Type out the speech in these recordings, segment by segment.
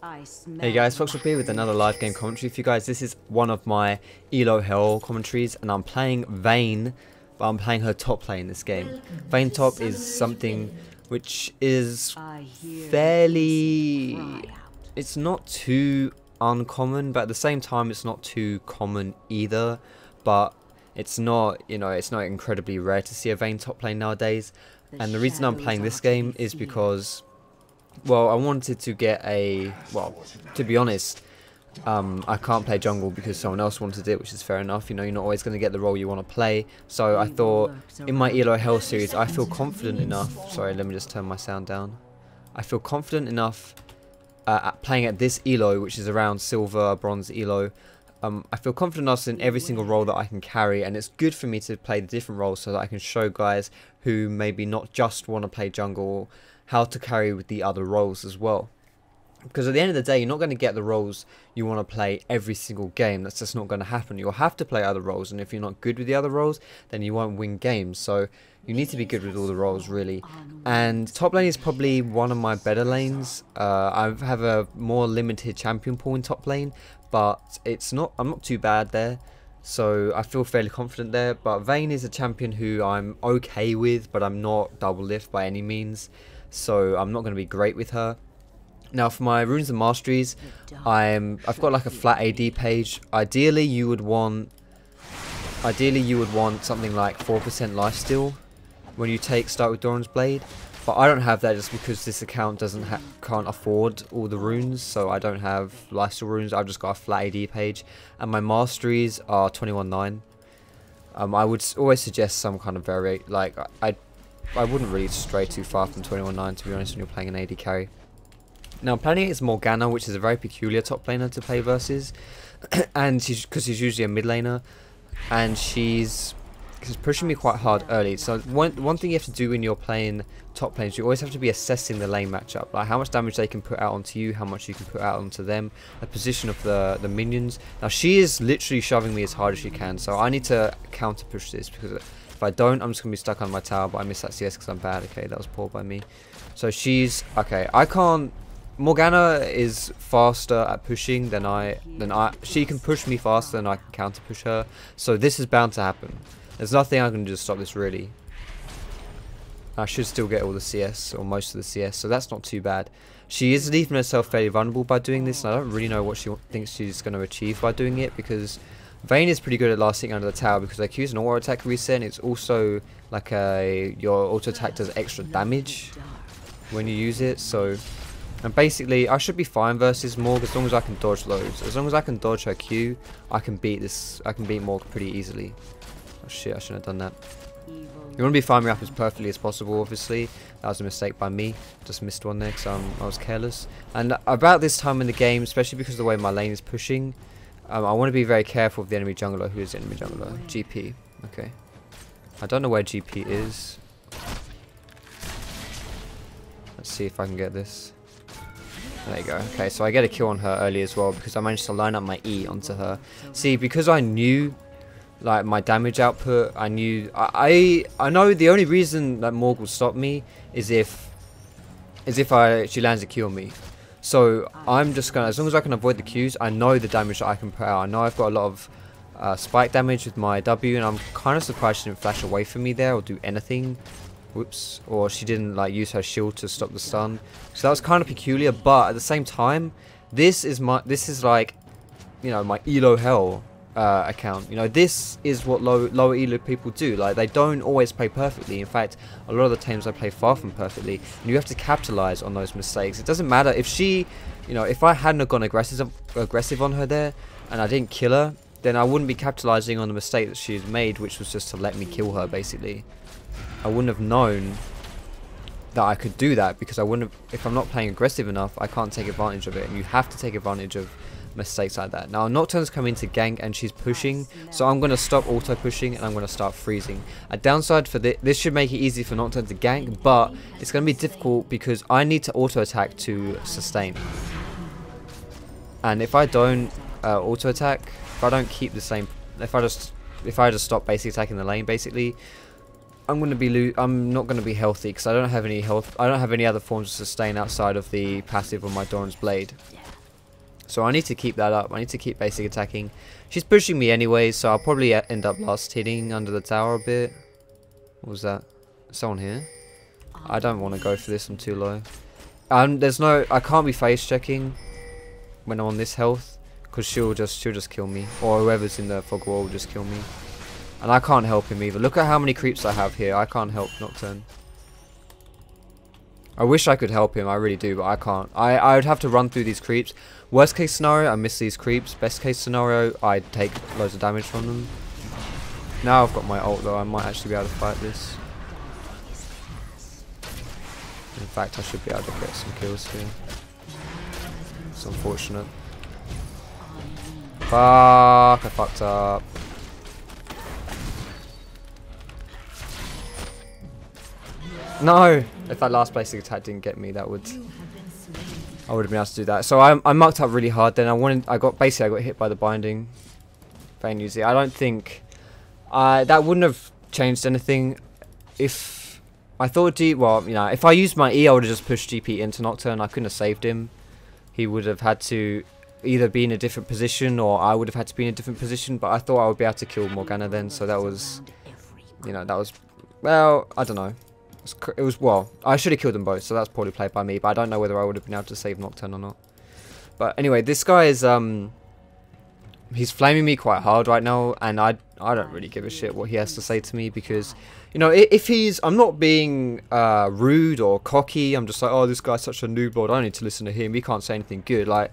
Hey guys, Foxdrop here with another live game commentary for you guys. This is one of my Elo Hell commentaries, and I'm playing Vayne, but I'm playing her top lane in this game. Vayne top is something which is fairly... it's not too uncommon, but at the same time it's not too common either. But it's not, you know, it's not incredibly rare to see a Vayne top lane nowadays. And the reason I'm playing this game is because, well, I wanted to get a, well, to be honest, I can't play jungle because someone else wanted it, which is fair enough. You know, you're not always going to get the role you want to play. So I thought, in my Elo Hell series, I feel confident enough. Sorry, let me just turn my sound down. I feel confident enough at playing at this Elo, which is around silver, bronze Elo. I feel confident enough in every single role that I can carry, and it's good for me to play the different roles so that I can show guys who maybe not just want to play jungle how to carry with the other roles as well. Because at the end of the day, you're not going to get the roles you want to play every single game. That's just not going to happen. You'll have to play other roles, and if you're not good with the other roles, then you won't win games. So you need to be good with all the roles, really. And top lane is probably one of my better lanes. I have a more limited champion pool in top lane, but it's not. I'm not too bad there, so I feel fairly confident there. But Vayne is a champion who I'm okay with, but I'm not double lift by any means, so I'm not going to be great with her. Now for my runes and masteries, I've got like a flat AD page. Ideally you would want something like 4% lifesteal when you start with Doran's Blade, but I don't have that just because this account can't afford all the runes, so I don't have lifesteal runes. I've just got a flat AD page, and my masteries are 21.9. I would always suggest some kind of variate. Like I wouldn't really stray too far from 21.9 to be honest when you're playing an AD carry. Now I'm playing against Morgana, which is a very peculiar top laner to play versus, and because she's usually a mid laner, and she's pushing me quite hard early. So one thing you have to do when you're playing top lanes, you always have to be assessing the lane matchup, like how much damage they can put out onto you, how much you can put out onto them, the position of the minions. Now she is literally shoving me as hard as she can, so I need to counter push this, because if I don't, I'm just going to be stuck on my tower. But I missed that CS because I'm bad. Okay, that was poor by me. So she's okay. I can't. Morgana is faster at pushing than she can push me faster than I can counter push her. So this is bound to happen. There's nothing I can do to stop this really. I should still get all the CS, or most of the CS, so that's not too bad. She is leaving herself fairly vulnerable by doing this, and I don't really know what she thinks she's going to achieve by doing it, because Vayne is pretty good at lasting under the tower, because like use an auto attack reset, and it's also like your auto attack does extra damage when you use it. So, and basically I should be fine versus Morg as long as I can dodge loads. As long as I can dodge her Q, I can beat Morg pretty easily. Oh shit, I shouldn't have done that. You want to be farming up as perfectly as possible, obviously. That was a mistake by me. Just missed one there because I was careless. And about this time in the game, especially because of the way my lane is pushing, I want to be very careful of the enemy jungler. Who is the enemy jungler? GP. Okay. I don't know where GP is. Let's see if I can get this. There you go. Okay, so I get a kill on her early as well because I managed to line up my E onto her. See, because I knew like my damage output, I know the only reason that Morg will stop me is if she lands a Q on me. So I'm just gonna, as long as I can avoid the Qs, I know the damage that I can put out. I know I've got a lot of spike damage with my W, and I'm kind of surprised she didn't flash away from me there or do anything. Whoops. Or she didn't like use her shield to stop the stun. So that was kind of peculiar, but at the same time, this is like, you know, my Elo Hell account. You know, this is what lower Elo people do. Like, they don't always play perfectly. In fact, a lot of the times I play far from perfectly, and you have to capitalize on those mistakes. It doesn't matter if she, you know, if I hadn't gone aggressive on her there and I didn't kill her, then I wouldn't be capitalizing on the mistake that she's made, which was just to let me kill her basically. I wouldn't have known that I could do that, because I wouldn't have, if I'm not playing aggressive enough, I can't take advantage of it, and you have to take advantage of mistakes like that. Now Nocturne's coming to gank and she's pushing, so I'm going to stop auto pushing and I'm going to start freezing. A downside for this should make it easy for Nocturne to gank, but it's going to be difficult because I need to auto attack to sustain. And if I don't auto attack, if I don't keep the same, if I just stop basically attacking the lane basically, I'm not going to be healthy because I don't have any health. I don't have any other forms of sustain outside of the passive on my Doran's Blade. So I need to keep that up. I need to keep basic attacking. She's pushing me anyway, so I'll probably end up last hitting under the tower a bit. What was that? Someone here? I don't want to go for this, I'm too low. There's no, I can't be face checking when I'm on this health, because she'll just kill me, or whoever's in the fog wall will just kill me. And I can't help him either. Look at how many creeps I have here. I can't help Nocturne. I wish I could help him, I really do, but I can't. I would have to run through these creeps. Worst case scenario, I miss these creeps. Best case scenario, I take loads of damage from them. Now I've got my ult though, I might actually be able to fight this. In fact, I should be able to get some kills here. It's unfortunate. Fuck, I fucked up. No! If that last basic attack didn't get me, I would have been able to do that. So I mucked up really hard then. I got hit by the binding. Vayne used it. I don't think that wouldn't have changed anything if I thought if I used my E, I would have just pushed GP into Nocturne. I couldn't have saved him. He would have had to either be in a different position, or I would have had to be in a different position, but I thought I would be able to kill Morgana then, so that was, well, I don't know. Well, I should have killed them both, so that's poorly played by me, but I don't know whether I would have been able to save Nocturne or not. But anyway, this guy is, he's flaming me quite hard right now, and I don't really give a shit what he has to say to me, because, if I'm not being rude or cocky, I'm just like, oh, this guy's such a noob lord, I don't need to listen to him, he can't say anything good, like,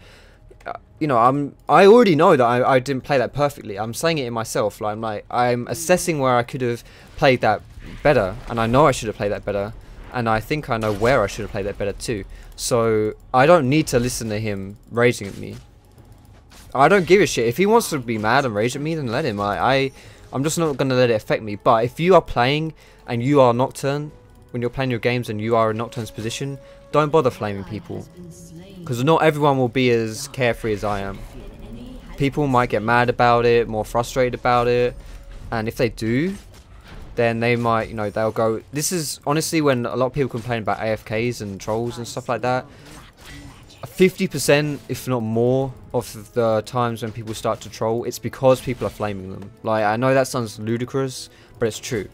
I already know that I didn't play that perfectly. I'm saying it in myself. Like, I'm assessing where I could have played that better, and I know I should have played that better, and I think I know where I should have played that better too. So I don't need to listen to him raging at me. I don't give a shit. If he wants to be mad and rage at me, then let him. I'm just not gonna let it affect me. But if you are playing and you are Nocturne, when you're playing your games and you are in Nocturne's position, don't bother flaming people. Because not everyone will be as carefree as I am. People might get mad about it, more frustrated about it, and if they do, then they might, they'll go. This is honestly when a lot of people complain about AFKs and trolls and stuff like that. 50%, if not more, of the times when people start to troll, it's because people are flaming them. Like, I know that sounds ludicrous, but it's true.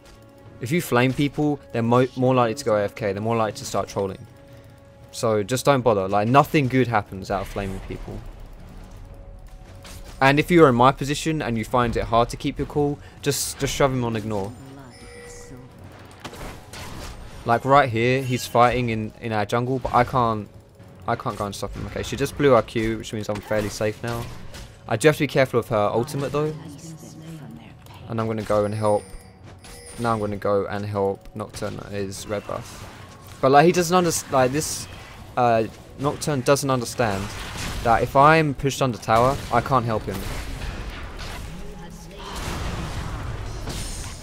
If you flame people, they're more likely to go AFK, they're more likely to start trolling. So just don't bother. Like, nothing good happens out of flaming people. And if you're in my position and you find it hard to keep your cool, just shove him on ignore. Like right here, he's fighting in our jungle, but I can't go and stop him. Okay, she just blew our Q, which means I'm fairly safe now. I do have to be careful of her ultimate though. And I'm gonna go and help. Now I'm gonna go and help Nocturne his red buff. But like, he doesn't understand. Like, this Nocturne doesn't understand that if I'm pushed under tower, I can't help him.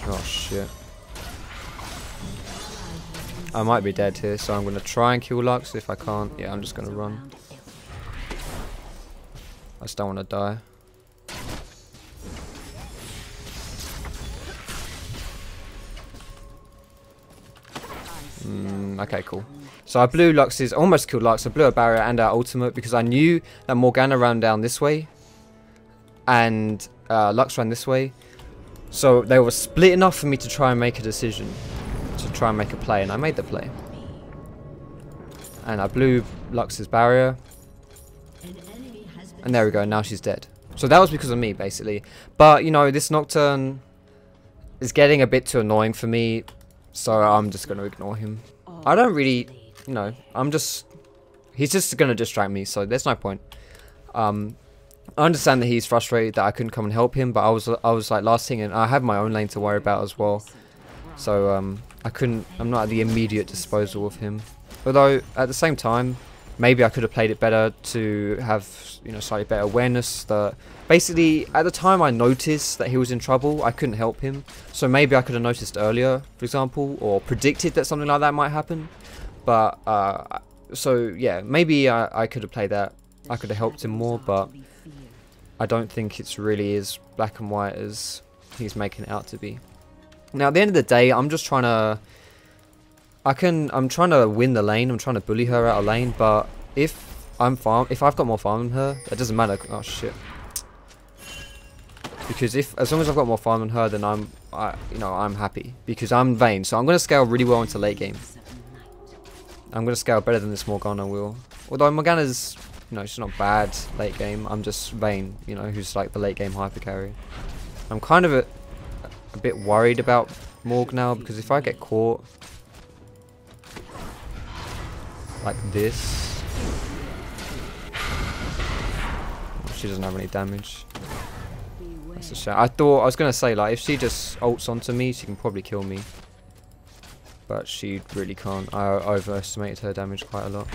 Oh shit. I might be dead here, so I'm going to try and kill Lux. If I can't, yeah, I'm just going to run. I just don't want to die. Okay, cool. So I blew Lux's, almost killed Lux. I blew a barrier and our ultimate because I knew that Morgana ran down this way and Lux ran this way. So they were split enough for me to try and make a decision, to try and make a play, and I made the play. And I blew Lux's barrier. And there we go, now she's dead. So that was because of me, basically. But, you know, this Nocturne is getting a bit too annoying for me, so I'm just going to ignore him. I don't really, you know, he's just going to distract me, so there's no point. I understand that he's frustrated that I couldn't come and help him, but I was like last thing, and I have my own lane to worry about as well. So I'm not at the immediate disposal of him. Although at the same time, maybe I could have played it better to have, you know, slightly better awareness. That basically at the time I noticed that he was in trouble, I couldn't help him. So maybe I could have noticed earlier, for example, or predicted that something like that might happen. But so yeah, maybe I could have played that. I could have helped him more, but I don't think it's really as black and white as he's making it out to be. Now at the end of the day, I'm just trying to I'm trying to win the lane, I'm trying to bully her out of lane, but if if I've got more farm than her, it doesn't matter. Oh shit. Because as long as I've got more farm than her, then I'm happy. Because I'm Vayne, so I'm going to scale really well into late game. I'm going to scale better than this Morgana will. Although Morgana's, she's not bad late game. I'm just Vayne, who's like the late game hyper carry. I'm kind of a bit worried about Morg now, because if I get caught like this, she doesn't have any damage. That's a shame. I was gonna say, like, if she just ults onto me, she can probably kill me, but she really can't. I overestimated her damage quite a lot.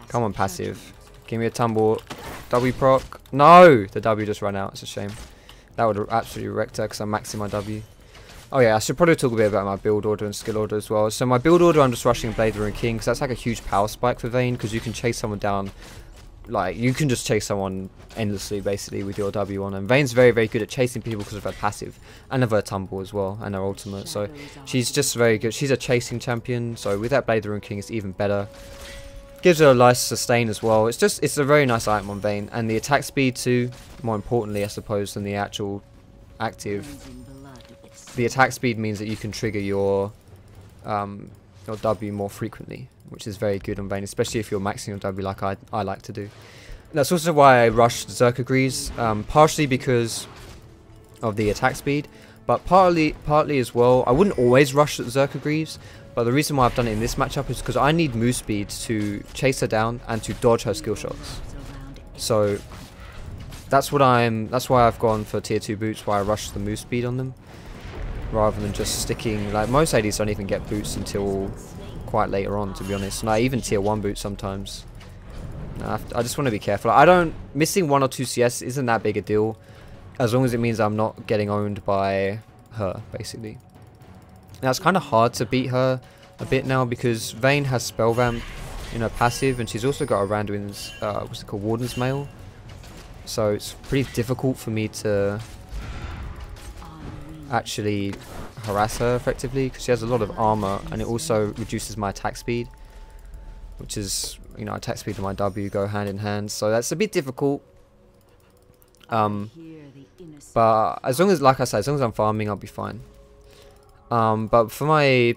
Come on, passive. Give me a tumble. W proc. No! The W just ran out. It's a shame. That would have absolutely wrecked her because I'm maxing my W. Oh yeah, I should probably talk a bit about my build order and skill order as well. So my build order, I'm just rushing Blade and King because that's like a huge power spike for Vayne, because you can chase someone down. Like, you can just chase someone endlessly, basically, with your W on. And Vayne's very, very good at chasing people because of her passive. And of her tumble as well, and her ultimate. So, she's just very good. She's a chasing champion, so with that Blade Rune King, it's even better. Gives her a nice sustain as well. It's a very nice item on Vayne. And the attack speed too, more importantly, I suppose, than the actual active. The attack speed means that you can trigger your W more frequently, which is very good on Vayne, especially if you're maxing your W like I like to do. And that's also why I rushed Zerka Greaves, partially because of the attack speed, but partly as well. I wouldn't always rush Zerka Greaves, but the reason why I've done it in this matchup is because I need move speed to chase her down and to dodge her skill shots. So that's why I've gone for tier 2 boots, why I rush the move speed on them, rather than just sticking. Like, most ADs don't even get boots until quite later on, to be honest. And even tier 1 boots sometimes. I just want to be careful. Missing 1 or 2 CS isn't that big a deal, as long as it means I'm not getting owned by her, basically. Now, it's kind of hard to beat her a bit now, because Vayne has Spell Vamp in her passive, and she's also got a Randuin's, what's it called, Warden's Mail. So it's pretty difficult for me to actually harass her effectively, because she has a lot of armor, and it also reduces my attack speed, which is, attack speed and my W go hand in hand, so that's a bit difficult. But as long as, like I said, as long as I'm farming, I'll be fine. But for my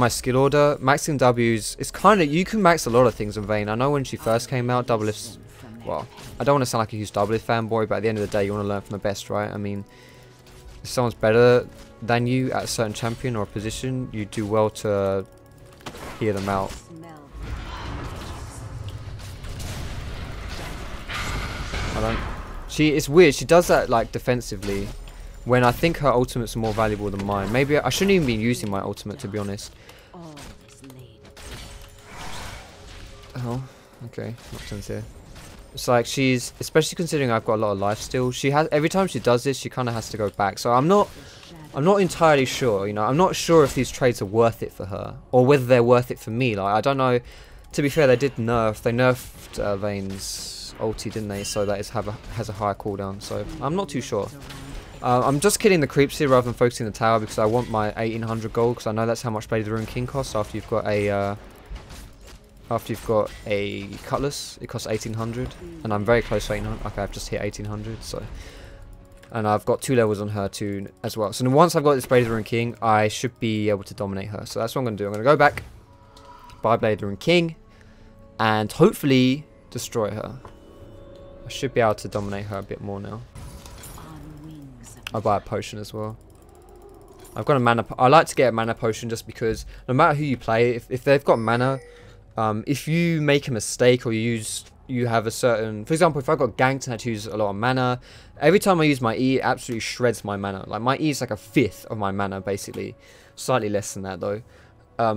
skill order, maxing W's, it's kind of, you can max a lot of things on Vayne. I know when she first came out, doublelifts, well, I don't want to sound like a huge doublelift fanboy, but at the end of the day, you want to learn from the best, right? I mean, if someone's better than you at a certain champion or a position, you do well to hear them out. It's weird, she does that like defensively, when I think her ultimates are more valuable than mine. Maybe I shouldn't even be using my ultimate, to be honest. Oh, okay, not sincere. It's like she's, especially considering I've got a lot of lifesteal, she has, every time she does this, she kind of has to go back. So I'm not entirely sure, I'm not sure if these trades are worth it for her, or whether they're worth it for me. Like, I don't know. To be fair, they nerfed Vayne's ulti, didn't they? So that has a higher cooldown. So I'm not too sure. I'm just killing the creeps here rather than focusing the tower, because I want my 1800 gold, because I know that's how much Blade of the Rune King costs after you've got a cutlass. It costs 1800, and I'm very close to 1800. Okay, I've just hit 1800, so, and I've got 2 levels on her too as well. So once I've got this Blade of the Rune King, I should be able to dominate her. So that's what I'm going to do. I'm going to go back, buy Blade of the Rune King, and hopefully destroy her. I should be able to dominate her a bit more now. I'll buy a potion as well. I've got a mana. I like to get a mana potion just because no matter who you play, if they've got mana, if you make a mistake or you have a certain, for example, if I got ganked and I had to use a lot of mana, every time I use my E, it absolutely shreds my mana. Like, my E is like a fifth of my mana, basically. Slightly less than that though.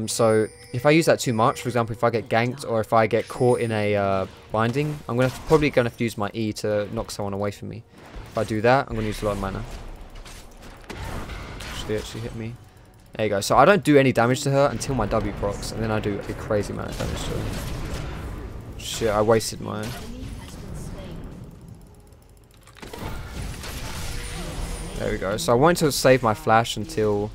So if I use that too much, for example, if I get ganked or if I get caught in a binding, I'm probably gonna have to use my E to knock someone away from me. If I do that, I'm gonna use a lot of mana. She actually hit me. There you go. So I don't do any damage to her until my W procs, and then I do a crazy amount of damage to her. Shit, I wasted mine. There we go. So I wanted to save my flash until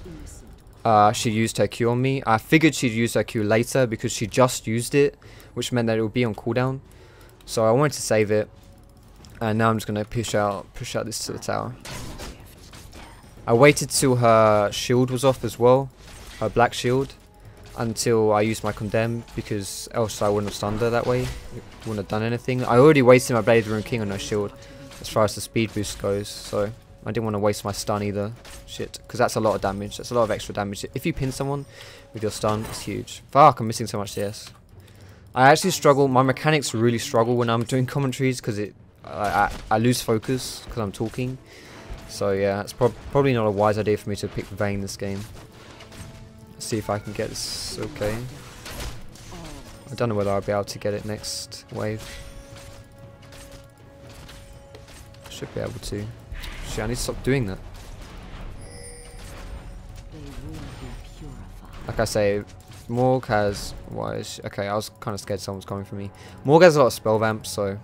she used her Q on me. I figured she'd use her Q later because she just used it, which meant that it would be on cooldown. So I wanted to save it, and now I'm just gonna push out this to the tower. I waited till her shield was off as well, her black shield, until I used my condemn, because else I wouldn't have stunned her that way. It wouldn't have done anything. I already wasted my Blade of the Rune King on her shield as far as the speed boost goes, so I didn't want to waste my stun either. Shit, because that's a lot of damage. That's a lot of extra damage. If you pin someone with your stun, it's huge. Fuck, I'm missing so much CS. I actually struggle. My mechanics really struggle when I'm doing commentaries because I lose focus because I'm talking. So yeah, it's probably not a wise idea for me to pick Vayne this game. Let's see if I can get this okay. I don't know whether I'll be able to get it next wave. Should be able to. Shit, I need to stop doing that. Like I say, Morg has... Why is she, okay, I was kind of scared someone was coming for me. Morg has a lot of spell vamps, so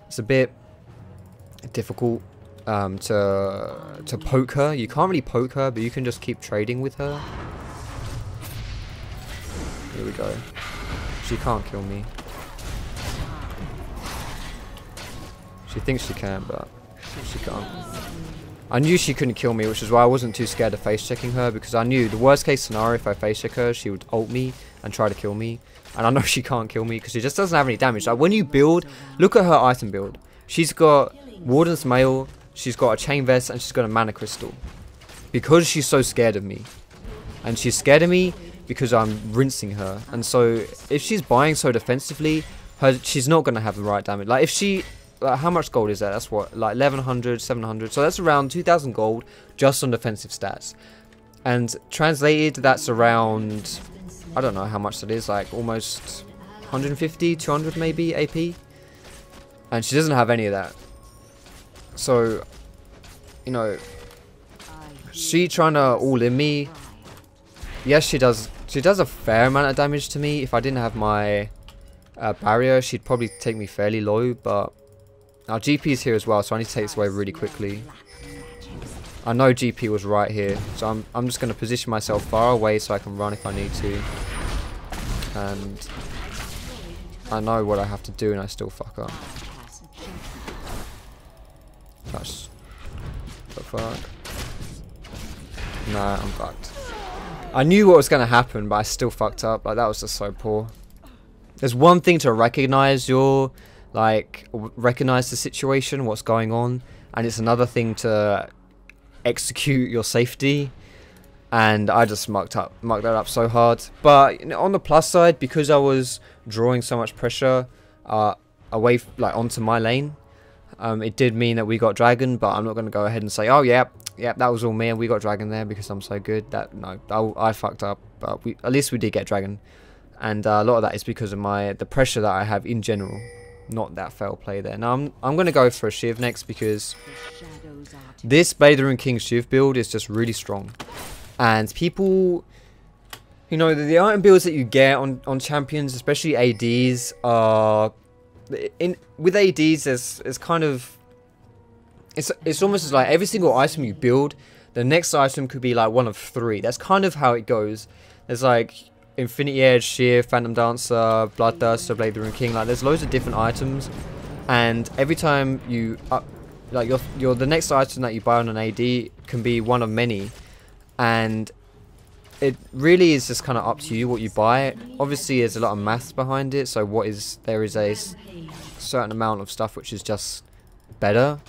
it's a bit difficult to poke her. You can't really poke her, but you can just keep trading with her. Here we go. She can't kill me. She thinks she can, but she can't. I knew she couldn't kill me, which is why I wasn't too scared of face checking her, because I knew the worst case scenario if I face check her, she would ult me and try to kill me. And I know she can't kill me because she just doesn't have any damage. Like when you build, look at her item build. She's got Warden's Mail, she's got a Chain Vest, and she's got a Mana Crystal. Because she's so scared of me. And she's scared of me because I'm rinsing her. And so if she's buying so defensively, she's not going to have the right damage. Like if she... Like how much gold is that? That's what, like 1100, 700. So that's around 2000 gold just on defensive stats. And translated, that's around, I don't know how much that is, like almost 150, 200 maybe AP. And she doesn't have any of that. So, you know, she trying to all in me. Yes, she does. She does a fair amount of damage to me. If I didn't have my barrier, she'd probably take me fairly low, but our GP is here as well, so I need to take this away really quickly. I know GP was right here, so I'm just going to position myself far away so I can run if I need to. And I know what I have to do and I still fuck up. That's... the fuck? Nah, I'm fucked. I knew what was going to happen, but I still fucked up. Like, that was just so poor. There's one thing to recognize your... like recognize the situation, what's going on, and it's another thing to execute your safety. And I just mucked that up so hard. But you know, on the plus side, because I was drawing so much pressure away onto my lane, it did mean that we got dragon. But I'm not going to go ahead and say, oh yeah, that was all me and we got dragon there because I'm so good. I fucked up, but at least we did get dragon. And a lot of that is because of the pressure that I have in general. Not that fail play there. Now I'm going to go for a Shiv next because this Blade of the Rune King Shiv build is just really strong. And people, you know, the item builds that you get on champions, especially ADs, are with ADs. There's kind of it's almost as like every single item you build, the next item could be like one of 3. That's kind of how it goes. There's like Infinity Edge, Shear, Phantom Dancer, Bloodthirster, Blade of the Rune King. Like there's loads of different items, and every time you like the next item that you buy on an AD can be one of many, and it really is just kind of up to you what you buy. Obviously, there's a lot of maths behind it. So there is a certain amount of stuff which is just better.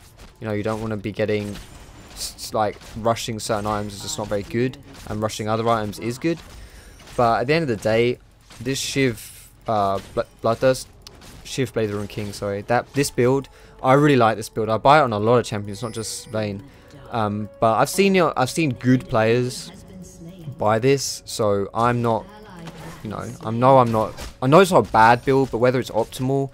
You know, you don't want to be getting like rushing certain items is just not very good, and rushing other items is good. But at the end of the day, this Shiv, Bloodthirst, Shiv Blade of the Rune King, sorry, this build, I really like this build. I buy it on a lot of champions, not just Vayne. But I've seen good players buy this, so I'm not, you know, I know it's not a bad build, but whether it's optimal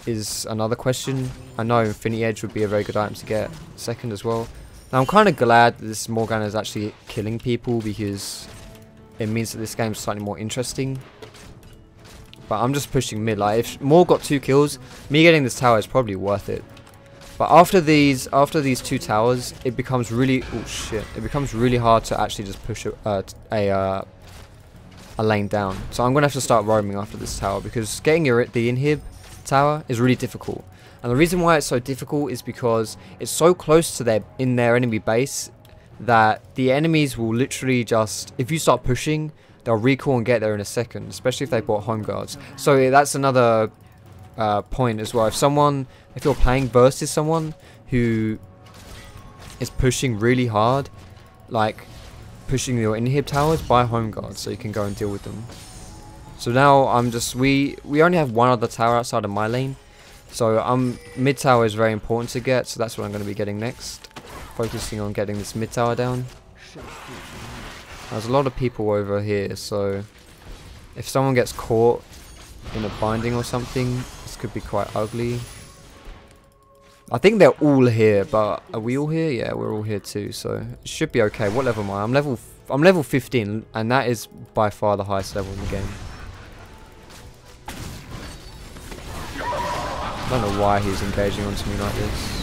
is another question. I know Infinity Edge would be a very good item to get second as well. Now I'm kind of glad that this Morgana is actually killing people because it means that this game is slightly more interesting. But I'm just pushing mid. Like if Morg got 2 kills, me getting this tower is probably worth it. But after these 2 towers, it becomes really it becomes really hard to actually just push a lane down. So I'm gonna have to start roaming after this tower, because getting the inhib tower is really difficult. And the reason why it's so difficult is because it's so close to their enemy base that the enemies will literally just, if you start pushing, they'll recall and get there in a second, especially if they bought home guards. So that's another point as well. If you're playing versus someone who is pushing really hard, like pushing your inhib towers, buy home guards so you can go and deal with them. So now we only have one other tower outside of my lane, so mid tower is very important to get, so that's what I'm going to be getting next, focusing on getting this mid tower down. There's a lot of people over here, so if someone gets caught in a binding or something, this could be quite ugly. I think they're all here, but are we all here? Yeah, we're all here too, so it should be okay. What level am I? I'm level 15, and that is by far the highest level in the game. I don't know why he's engaging onto me like this.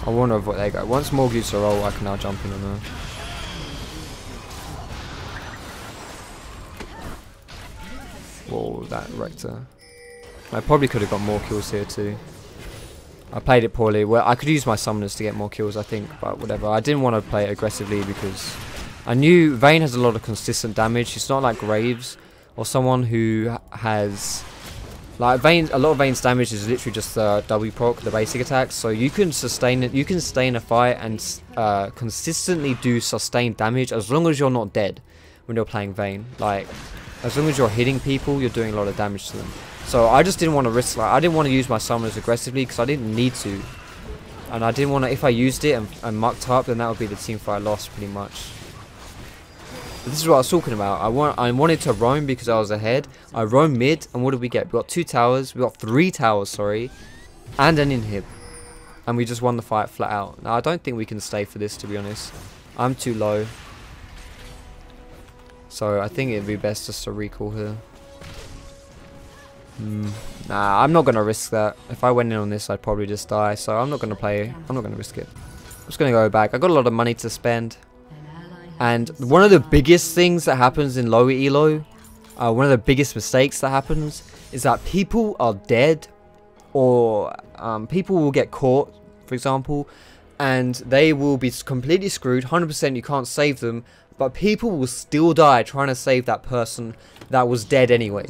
I want to avoid. There you go. Once Morg used to roll, I can now jump in on her. Whoa, that wrecked her. I probably could have got more kills here too. I played it poorly. Well, I could use my summoners to get more kills, I think, but whatever. I didn't want to play it aggressively because I knew Vayne has a lot of consistent damage. She's not like Graves or someone who has... Like Vayne, a lot of Vayne's damage is literally just the W proc, the basic attacks. So you can sustain it. You can stay in a fight and consistently do sustained damage as long as you're not dead when you're playing Vayne. Like, as long as you're hitting people, you're doing a lot of damage to them. So I just didn't want to risk. Like, I didn't want to use my summoners aggressively because I didn't need to, and I didn't want to. If I used it and mucked up, then that would be the team fight lost pretty much. But this is what I was talking about. I wanted to roam because I was ahead. I roamed mid, and what did we get? We got 2 towers. We got 3 towers, sorry, and an inhib, and we just won the fight flat out. Now I don't think we can stay for this, to be honest. I'm too low, so I think it'd be best just to recall here. Nah, I'm not gonna risk that. If I went in on this, I'd probably just die. So I'm not gonna play. I'm not gonna risk it. I'm just gonna go back. I got a lot of money to spend. And one of the biggest things that happens in lower elo, one of the biggest mistakes that happens, is that people are dead, or people will get caught, for example, and they will be completely screwed. 100% you can't save them, but people will still die trying to save that person that was dead anyway.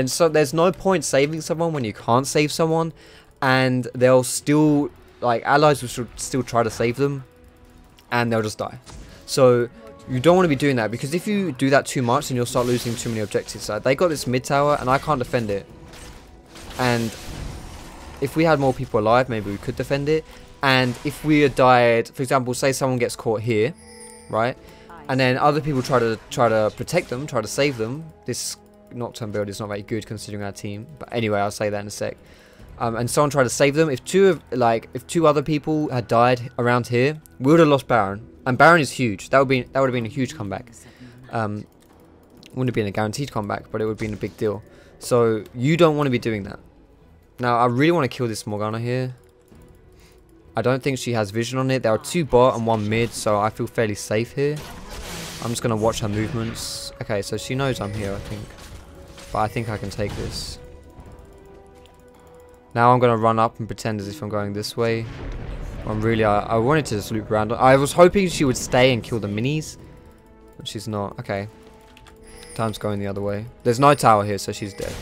So there's no point saving someone when you can't save someone, and they'll still, like, allies will still try to save them, and they'll just die. So you don't want to be doing that, because if you do that too much, then you'll start losing too many objectives. They got this mid tower, and I can't defend it. And if we had more people alive, maybe we could defend it. And if we had died, for example, say someone gets caught here, right? And then other people try to protect them, try to save them. This Nocturne build is not very good considering our team. But anyway, I'll say that in a sec. And someone tried to save them. If two other people had died around here, we would have lost Baron. And Baron is huge. That would have been a huge comeback. Wouldn't have been a guaranteed comeback, but it would have been a big deal. So you don't want to be doing that. Now I really want to kill this Morgana here. I don't think she has vision on it. There are 2 bot and 1 mid, so I feel fairly safe here. I'm just going to watch her movements. Okay, so she knows I'm here, I think. But I think I can take this. Now I'm going to run up and pretend as if I'm going this way. I wanted to just loop around. I was hoping she would stay and kill the minis, but she's not. Okay. Time's going the other way. There's no tower here, so she's dead.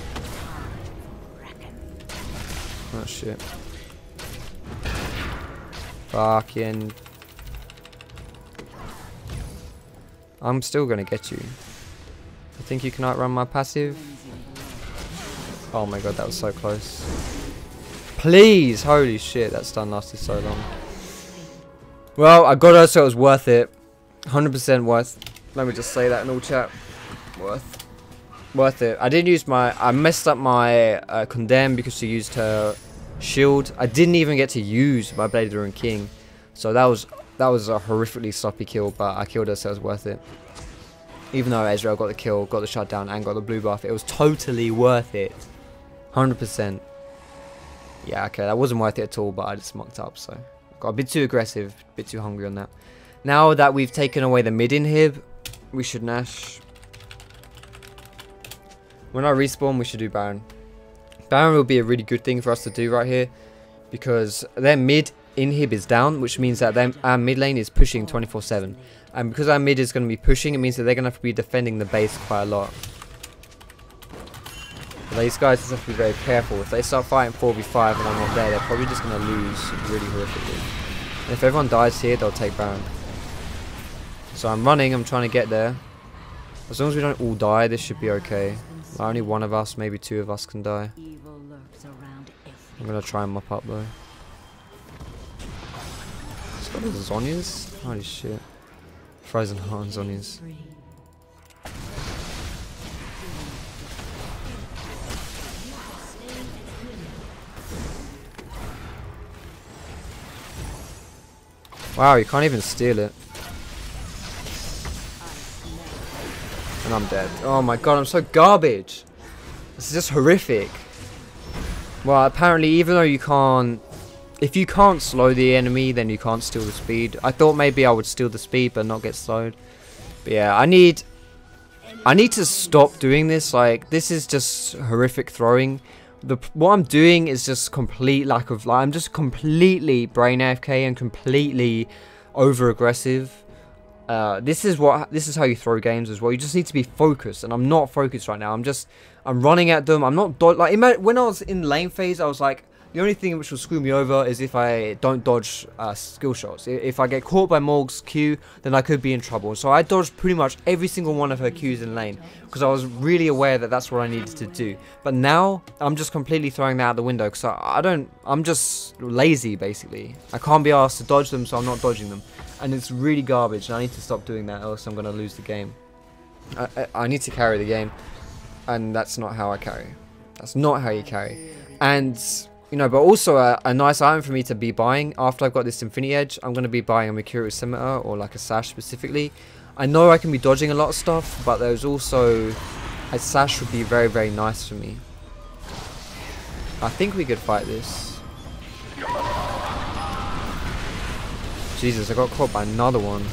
Oh, shit. Fucking... I'm still gonna get you. I think you can outrun my passive. Oh my god, that was so close. Please! Holy shit, that stun lasted so long. Well, I got her, so it was worth it. 100% worth. Let me just say that in all chat. Worth it. I didn't use my... I messed up my Condemn because she used her shield. I didn't even get to use my Blade of the Ruined King. So that was a horrifically sloppy kill, but I killed her, so it was worth it. Even though Ezreal got the kill, got the shutdown, and got the blue buff, it was totally worth it. 100%. Yeah, okay, that wasn't worth it at all, but I just mucked up, so. Got a bit too aggressive, a bit too hungry on that. Now that we've taken away the mid inhib, we should Nash. When I respawn, we should do Baron. Baron will be a really good thing for us to do right here, because their mid inhib is down, which means that our mid lane is pushing 24/7. And because our mid is going to be pushing, it means that they're going to have to be defending the base quite a lot. But these guys just have to be very careful. If they start fighting 4v5 and I'm not there, they're probably just going to lose really horrifically. And if everyone dies here, they'll take Baron. So I'm running, I'm trying to get there. As long as we don't all die, this should be okay. Only one of us, maybe two of us can die. I'm going to try and mop up though. It's got the Zhonya's? Holy shit. Frozen heart and Zhonya's. Wow, you can't even steal it. And I'm dead. Oh my god, I'm so garbage. This is just horrific. Well, apparently even though you can't... If you can't slow the enemy, then you can't steal the speed. I thought maybe I would steal the speed but not get slowed. But yeah, I need to stop doing this. Like, this is just horrific throwing. What I'm doing is just complete lack of... Like, I'm just completely brain AFK and completely over aggressive. This is how you throw games as well. You just need to be focused, and I'm not focused right now. I'm running at them. I'm not like when I was in lane phase, I was like, the only thing which will screw me over is if I don't dodge skill shots. If I get caught by Morg's Q, then I could be in trouble. So I dodged pretty much every single one of her Qs in lane because I was really aware that that's what I needed to do. But now I'm just completely throwing that out the window because I'm just lazy basically. I can't be asked to dodge them, so I'm not dodging them. And it's really garbage, and I need to stop doing that, else I'm going to lose the game. I need to carry the game, and that's not how I carry. That's not how you carry. And, you know, but also a nice item for me to be buying, after I've got this Infinity Edge, I'm going to be buying a Mercurial Scimitar, or like a Sash specifically. I know I can be dodging a lot of stuff, but there's also... A Sash would be very, very nice for me. I think we could fight this. Jesus, I got caught by another one.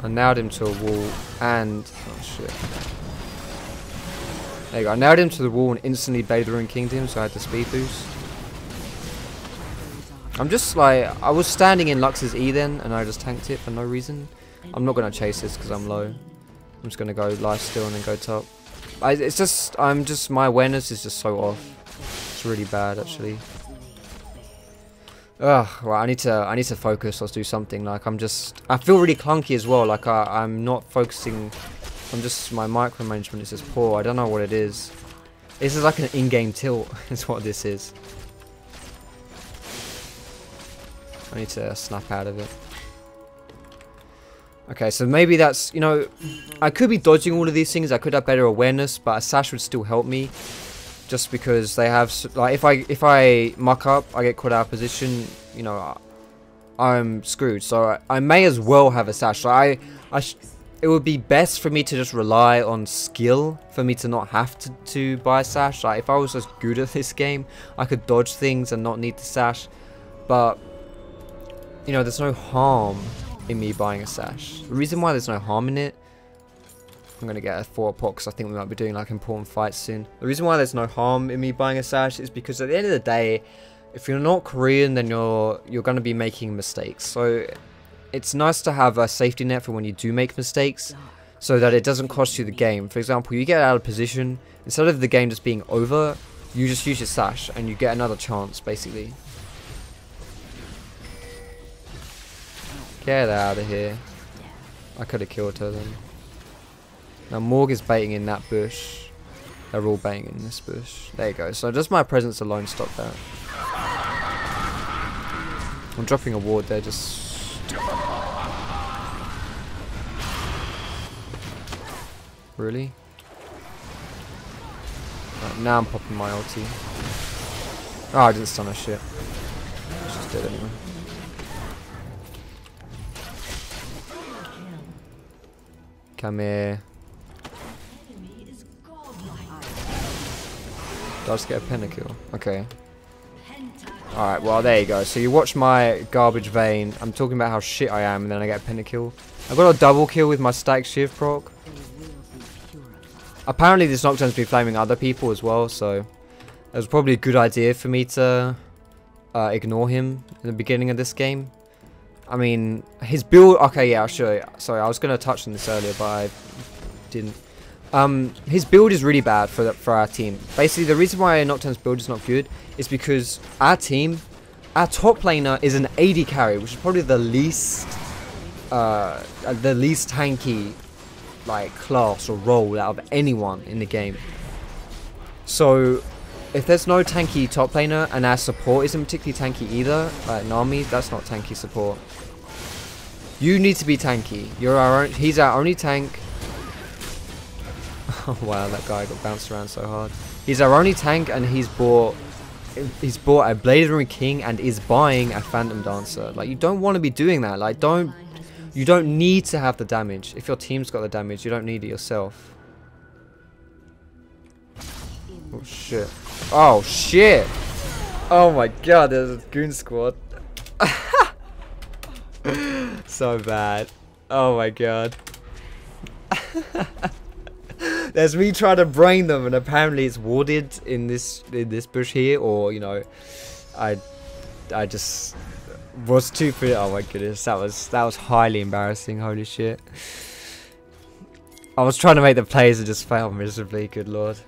I nailed him to a wall and... Oh shit. There you go. I nailed him to the wall and instantly Blade Ruin Kinged him, so I had the speed boost. I'm just like... I was standing in Lux's E then, and I just tanked it for no reason. I'm not going to chase this because I'm low. I'm just going to go Lifesteal and then go top. It's just... My awareness is just so off. It's really bad actually. Ugh, right, I need to focus or do something. Like, I feel really clunky as well. Like, I'm not focusing. My micromanagement is just poor. I don't know what it is. This is like an in-game tilt, is what this is. I need to snap out of it. Okay, so maybe that's, you know, I could be dodging all of these things. I could have better awareness, but a Sash would still help me. Just because they have, like, if I muck up, I get caught out of position, you know, I'm screwed. So I may as well have a Sash. So it would be best for me to just rely on skill, for me to not have to buy a Sash. Like, if I was just good at this game, I could dodge things and not need the Sash. But, you know, there's no harm in me buying a Sash. The reason why there's no harm in it, I'm going to get a 4-pot because I think we might be doing like important fights soon. The reason why there's no harm in me buying a Sash is because at the end of the day, if you're not Korean, then you're going to be making mistakes. So it's nice to have a safety net for when you do make mistakes so that it doesn't cost you the game. For example, you get out of position, instead of the game just being over, you just use your Sash and you get another chance basically. Get out of here. I could have killed her then. Now Morg is baiting in that bush. They're all baiting in this bush. There you go. So just my presence alone stopped that. I'm dropping a ward there just... Really? Right, now I'm popping my ulti. Oh, I didn't stun her shit. She's dead anyway. Come here. Does get a pentakill. Okay. Alright, well there you go. So you watch my garbage Vayne. I'm talking about how shit I am and then I get a pentakill. I got a double kill with my stack shift proc. Apparently this Nocturne's been flaming other people as well, so it was probably a good idea for me to ignore him in the beginning of this game. I mean, his build... Okay, yeah, I'll show you. Sorry, I was going to touch on this earlier, but I didn't. His build is really bad for our team. Basically, the reason why Nocturne's build is not good is because our team, our top laner is an AD carry, which is probably the least tanky like class or role out of anyone in the game. So if there's no tanky top laner and our support isn't particularly tanky either, like Nami, that's not tanky support. You need to be tanky. You're our own, he's our only tank. Oh wow, that guy got bounced around so hard. He's our only tank and he's bought a Blazing King and is buying a Phantom Dancer. Like, you don't want to be doing that. Like, you don't need to have the damage. If your team's got the damage, you don't need it yourself. Oh shit. Oh shit. Oh my god, there's a goon squad. So bad. Oh my god. There's me trying to brain them, and apparently it's warded in this bush here, or you know, I just was too fit. Oh my goodness, that was highly embarrassing. Holy shit! I was trying to make the players and just fail miserably. Good lord.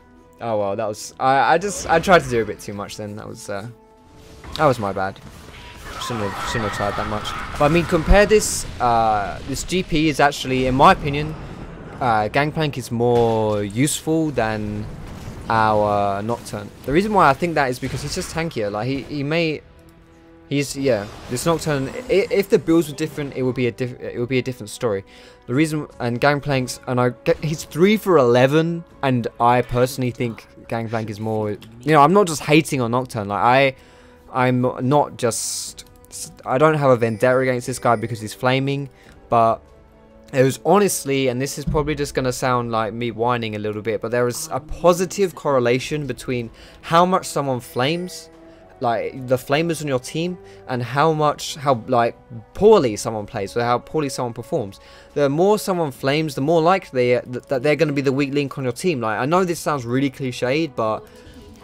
Oh well, that was I tried to do a bit too much then. That was my bad. Shouldn't have tried that much. But I mean, compare this. This GP is actually, in my opinion, Gangplank is more useful than our Nocturne. The reason why I think that is because he's just tankier. Like yeah. This Nocturne, if the builds were different, it would be a different story. The reason, and Gangplank's, he's 3 for 11, and I personally think Gangplank is more. You know, I'm not just hating on Nocturne. Like I'm not just. I don't have a vendetta against this guy because he's flaming, but it was honestly, and this is probably just going to sound like me whining a little bit, but there is a positive correlation between how much someone flames, like the flamers on your team, and how like poorly someone plays, or how poorly someone performs. The more someone flames, the more likely that they're going to be the weak link on your team. Like, I know this sounds really cliched, but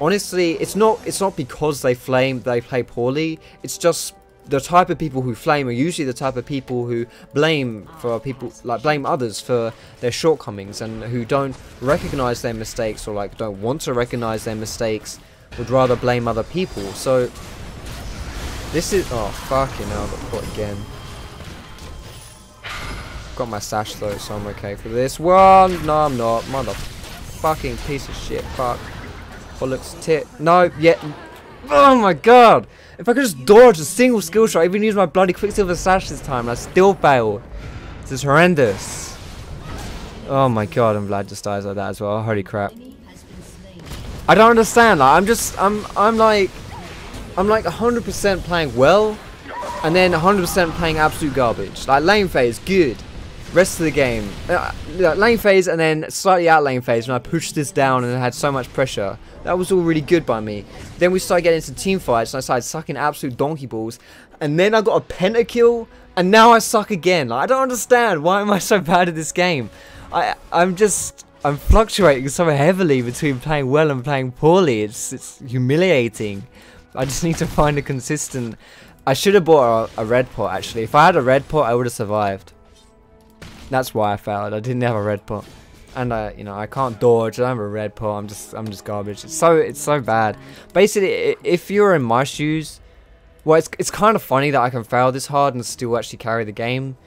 honestly, it's not because they play poorly. It's just the type of people who flame are usually the type of people who blame others for their shortcomings, and who don't recognize their mistakes, or like don't want to recognize their mistakes, would rather blame other people. So this is, oh fucking hell, I got caught again. Got my sash though, so I'm okay for this one. No, I'm not. Motherfucking piece of shit. Fuck. Bollocks tit. No, yet. Oh my god! If I could just dodge a single skill shot, I even use my bloody Quicksilver Sash this time, I still failed. This is horrendous. Oh my god, I'm glad just dies like that as well. Holy crap. I don't understand. Like, I'm like 100% playing well, and then 100% playing absolute garbage. Like, lane phase, good. Rest of the game, lane phase, and then slightly out lane phase when I pushed this down and had so much pressure. That was all really good by me. Then we started getting into team fights, and I started sucking absolute donkey balls. And then I got a pentakill, and now I suck again. Like, I don't understand. Why am I so bad at this game? I'm fluctuating so heavily between playing well and playing poorly. It's humiliating. I just need to find a consistent. I should have bought a red pot actually. If I had a red pot, I would have survived. That's why I failed. I didn't have a red pot, and you know, I can't dodge. I don't have a red pot. I'm just garbage. It's so bad. Basically, if you're in my shoes, well, it's kind of funny that I can fail this hard and still actually carry the game.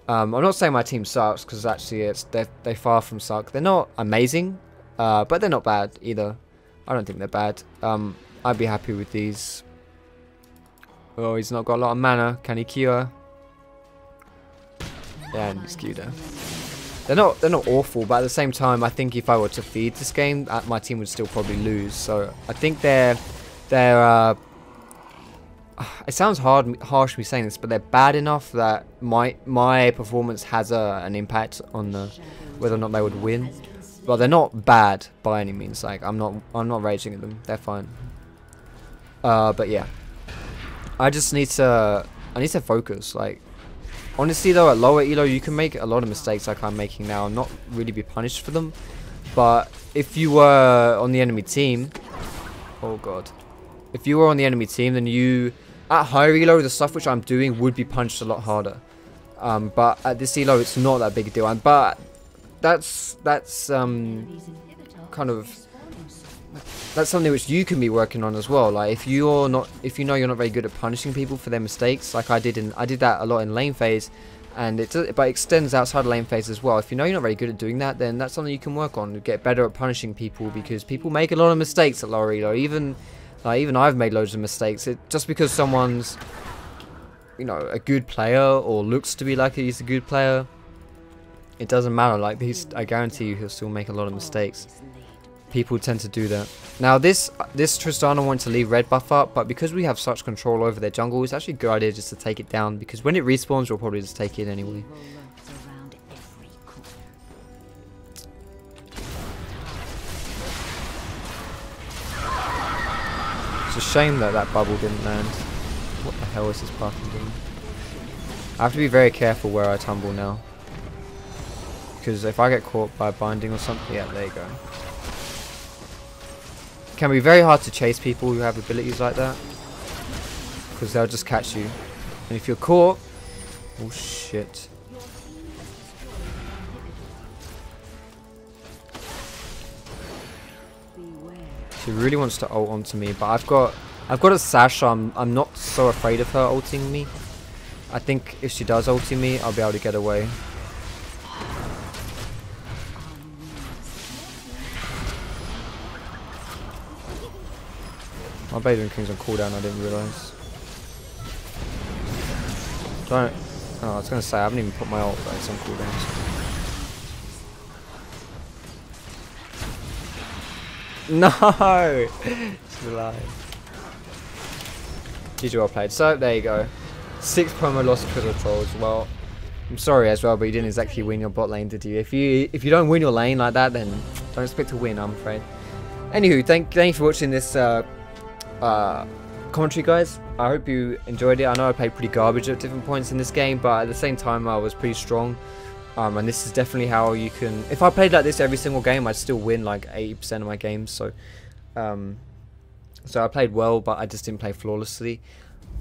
I'm not saying my team sucks, because actually they far from suck. They're not amazing, but they're not bad either. I don't think they're bad. I'd be happy with these. Oh, he's not got a lot of mana. Can he cure? Yeah, and he's queued there. They're not awful, but at the same time, I think if I were to feed this game, my team would still probably lose. So I think they're I it sounds harsh me saying this, but they're bad enough that my performance has an impact on whether or not they would win. But they're not bad by any means. Like I'm not raging at them. They're fine. But yeah, I need to focus. Like honestly though, at lower elo you can make a lot of mistakes like I'm making now and not really be punished for them. But if you were on the enemy team, oh god, if you were on the enemy team, then you at higher elo the stuff which I'm doing would be punished a lot harder. But at this elo it's not that big a deal. But that's kind of that's something which you can be working on as well. Like if you know you're not very good at punishing people for their mistakes, like I did that a lot in lane phase, and but it extends outside of lane phase as well. If you know you're not very good at doing that, then that's something you can work on to get better at punishing people, because people make a lot of mistakes at lower elo. Even I've made loads of mistakes. Just because someone's a good player or looks to be like he's a good player, it doesn't matter. Like I guarantee you he'll still make a lot of mistakes. People tend to do that. Now this Tristana wanted to leave red buff up, but because we have such control over their jungle, it's actually a good idea just to take it down, because when it respawns we'll probably just take it anyway. It's a shame that bubble didn't land. What the hell is this party doing? I have to be very careful where I tumble now, because if I get caught by binding or something, yeah, there you go. It can be very hard to chase people who have abilities like that, because they'll just catch you. And if you're caught, oh shit. She really wants to ult onto me, but I've got a sash, so I'm not so afraid of her ulting me. I think if she does ulti me, I'll be able to get away. My Bathing King's on cooldown, I didn't realise. Oh, I was going to say, I haven't even put my ult, but it's on cooldown. So. No! She's alive. GG, well played. So, there you go. 6 promo lost because of trolls. Well, I'm sorry as well, but you didn't exactly win your bot lane, did you? If you don't win your lane like that, then don't expect to win, I'm afraid. Anywho, thank you for watching this commentary, guys. I hope you enjoyed it. I know I played pretty garbage at different points in this game, but at the same time I was pretty strong. And this is definitely how you can... If I played like this every single game, I'd still win like 80% of my games. So I played well, but I just didn't play flawlessly.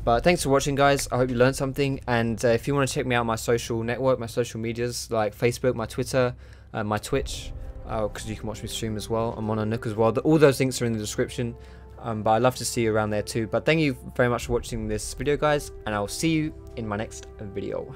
But thanks for watching, guys. I hope you learned something. And if you want to check me out on my social network, my social medias, like Facebook, my Twitter, my Twitch, because you can watch me stream as well. I'm on a Nook as well. All those links are in the description. But I'd love to see you around there too. But thank you very much for watching this video, guys. And I'll see you in my next video.